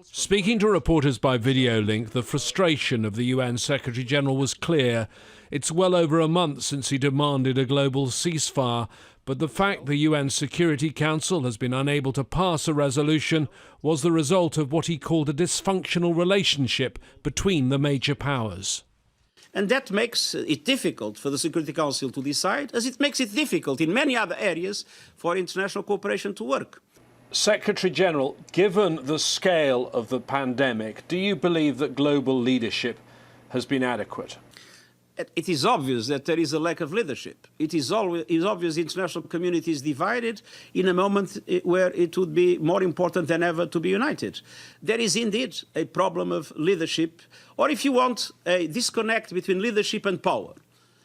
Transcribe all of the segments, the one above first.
Speaking to reporters by video link, the frustration of the UN Secretary-General was clear. It's well over a month since he demanded a global ceasefire, but the fact the UN Security Council has been unable to pass a resolution was the result of what he called a dysfunctional relationship between the major powers. And that makes it difficult for the Security Council to decide, as it makes it difficult in many other areas for international cooperation to work. Secretary-General, given the scale of the pandemic, do you believe that global leadership has been adequate? It is obvious that there is a lack of leadership. It is obvious the international community is divided in a moment where it would be more important than ever to be united. There is indeed a problem of leadership, or if you want, a disconnect between leadership and power.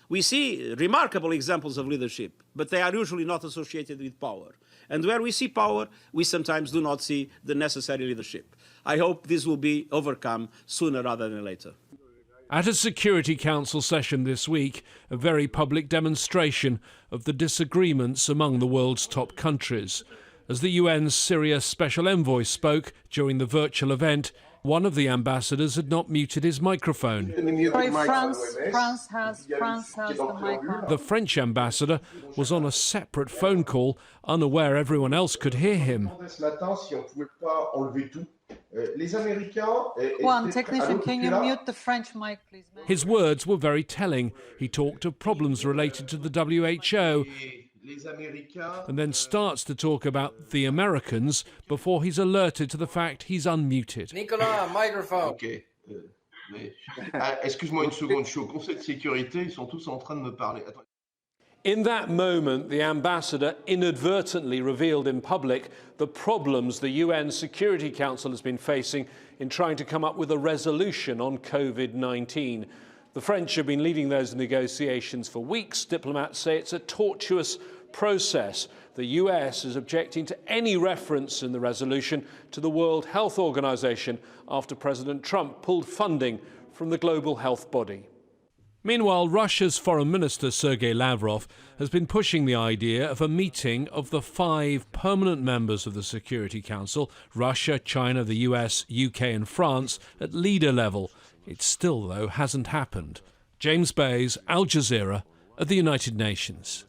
We see remarkable examples of leadership, but they are usually not associated with power. And where we see power, we sometimes do not see the necessary leadership. I hope this will be overcome sooner rather than later. At a Security Council session this week, a very public demonstration of the disagreements among the world's top countries. As the UN's Syria Special Envoy spoke during the virtual event, one of the ambassadors had not muted his microphone. Sorry, France has the microphone. The French ambassador was on a separate phone call, unaware everyone else could hear him. One technician, can you mute the French mic, please? His words were very telling. He talked of problems related to the WHO and then starts to talk about the Americans before he's alerted to the fact he's unmuted. Nicolas, microphone. Okay. Excuse-moi une seconde, je suis au Conseil de sécurité, ils sont tous en train de me parler. In that moment, the ambassador inadvertently revealed in public the problems the UN Security Council has been facing in trying to come up with a resolution on COVID-19. The French have been leading those negotiations for weeks. Diplomats say it's a tortuous process. The US is objecting to any reference in the resolution to the World Health Organization after President Trump pulled funding from the global health body. Meanwhile, Russia's Foreign Minister Sergei Lavrov has been pushing the idea of a meeting of the 5 permanent members of the Security Council, Russia, China, the US, UK and France, at leader level. It still, though, hasn't happened. James Bays, Al Jazeera, at the United Nations.